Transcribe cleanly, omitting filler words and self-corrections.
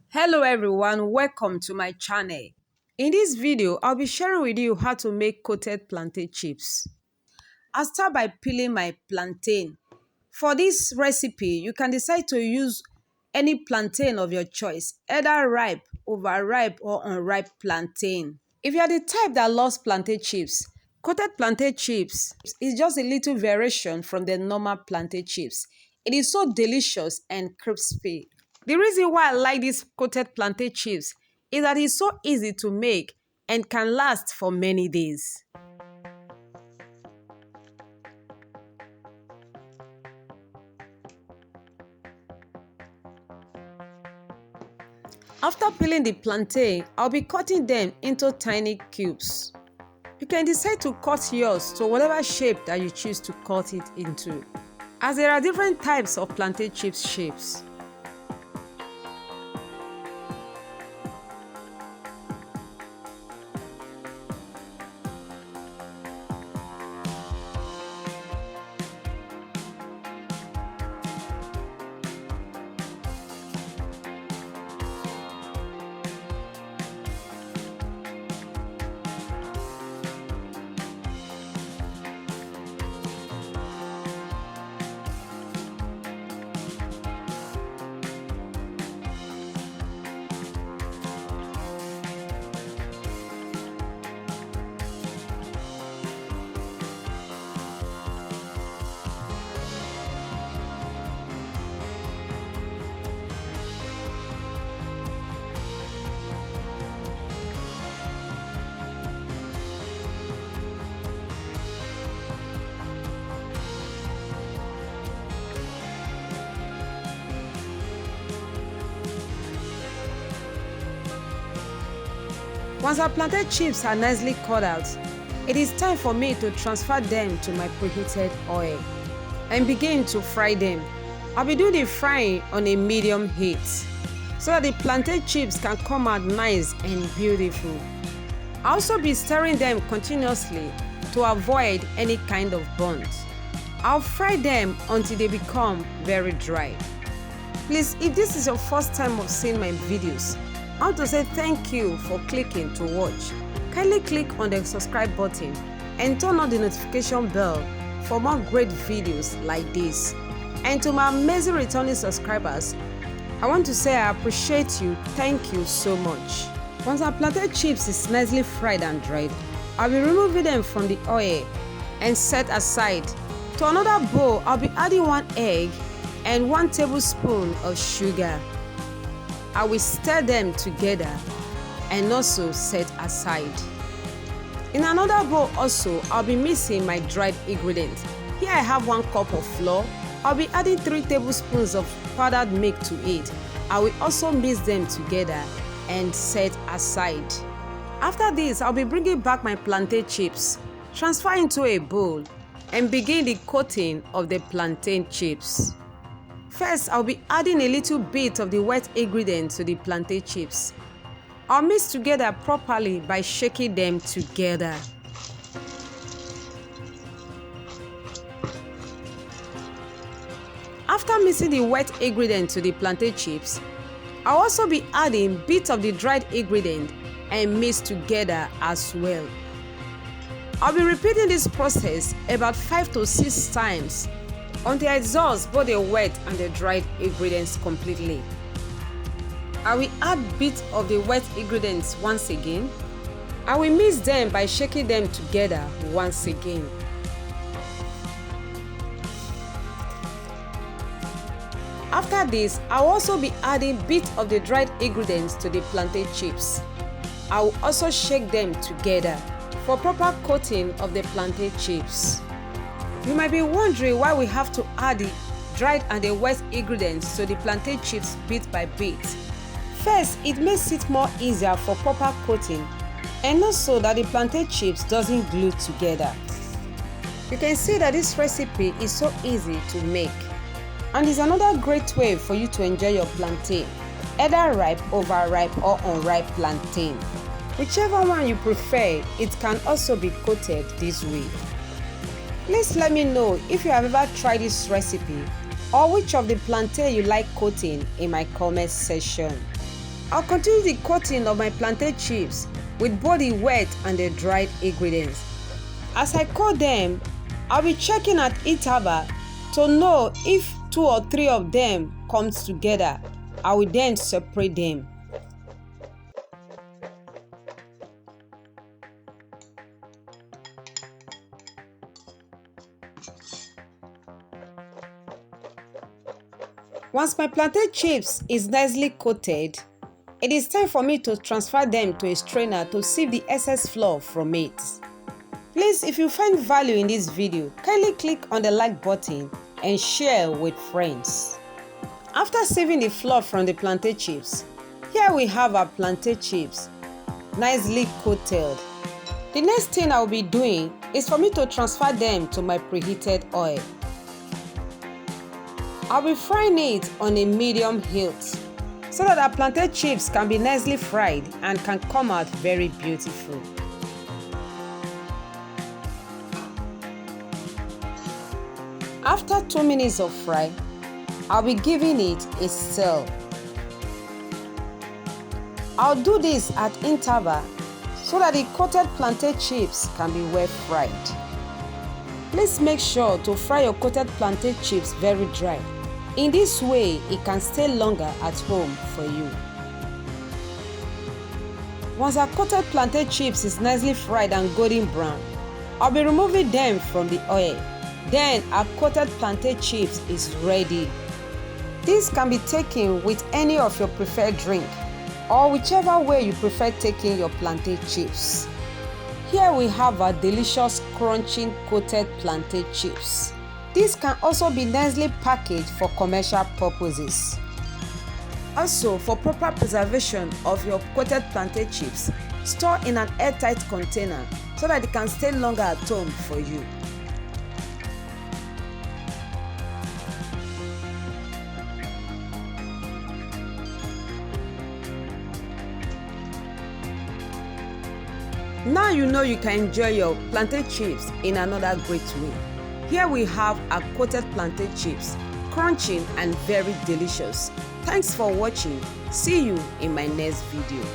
Hello everyone, welcome to my channel. In this video, I'll be sharing with you how to make coated plantain chips. I'll start by peeling my plantain. For this recipe, you can decide to use any plantain of your choice, either ripe, overripe, or unripe plantain. If you are the type that loves plantain chips, coated plantain chips is just a little variation from the normal plantain chips. It is so delicious and crispy. The reason why I like these coated plantain chips is that it's so easy to make and can last for many days. After peeling the plantain, I'll be cutting them into tiny cubes. You can decide to cut yours to whatever shape that you choose to cut it into, as there are different types of plantain chips shapes. Once our plantain chips are nicely cut out, it is time for me to transfer them to my preheated oil and begin to fry them. I'll be doing the frying on a medium heat so that the plantain chips can come out nice and beautiful. I'll also be stirring them continuously to avoid any kind of burns. I'll fry them until they become very dry. Please, if this is your first time of seeing my videos, I want to say thank you for clicking to watch. Kindly click on the subscribe button and turn on the notification bell for more great videos like this. And to my amazing returning subscribers, I want to say I appreciate you. Thank you so much. Once our plantain chips is nicely fried and dried, I'll be removing them from the oil and set aside. To another bowl, I'll be adding 1 egg and 1 tablespoon of sugar. I will stir them together and also set aside. In another bowl also, I'll be mixing my dried ingredients. Here I have 1 cup of flour. I'll be adding 3 tablespoons of powdered milk to it. I will also mix them together and set aside. After this, I'll be bringing back my plantain chips, transfer into a bowl, and begin the coating of the plantain chips. First, I'll be adding a little bit of the wet ingredient to the plantain chips. I'll mix together properly by shaking them together. After mixing the wet ingredient to the plantain chips, I'll also be adding bits of the dried ingredient and mix together as well. I'll be repeating this process about 5 to 6 times until I exhaust both the wet and the dried ingredients completely. I will add bits of the wet ingredients once again. I will mix them by shaking them together once again. After this, I will also be adding bits of the dried ingredients to the plantain chips. I will also shake them together for proper coating of the plantain chips. You might be wondering why we have to add the dried and the wet ingredients to the plantain chips bit by bit. First, it makes it more easier for proper coating and also that the plantain chips doesn't glue together. You can see that this recipe is so easy to make and is another great way for you to enjoy your plantain, either ripe, overripe or unripe plantain. Whichever one you prefer, it can also be coated this way. Please let me know if you have ever tried this recipe or which of the plantain you like coating in my comment section. I'll continue the coating of my plantain chips with both the wet and the dried ingredients. As I coat them, I'll be checking at interval to know if 2 or 3 of them comes together. I will then separate them. Once my plantain chips is nicely coated, it is time for me to transfer them to a strainer to sieve the excess flour from it. Please, if you find value in this video, kindly click on the like button and share with friends. After sieving the flour from the plantain chips, here we have our plantain chips, nicely coated. The next thing I will be doing is for me to transfer them to my preheated oil. I'll be frying it on a medium heat so that our plantain chips can be nicely fried and can come out very beautiful. After 2 minutes of fry, I'll be giving it a stir. I'll do this at interval so that the coated plantain chips can be well fried. Please make sure to fry your coated plantain chips very dry. In this way, it can stay longer at home for you. Once our coated plantain chips is nicely fried and golden brown, I'll be removing them from the oil. Then our coated plantain chips is ready. This can be taken with any of your preferred drink or whichever way you prefer taking your plantain chips. Here we have our delicious crunching coated plantain chips. This can also be nicely packaged for commercial purposes. Also, for proper preservation of your coated plantain chips, store in an airtight container so that it can stay longer at home for you. Now you know you can enjoy your plantain chips in another great way. Here we have our coated plantain chips, crunching and very delicious. Thanks for watching. See you in my next video.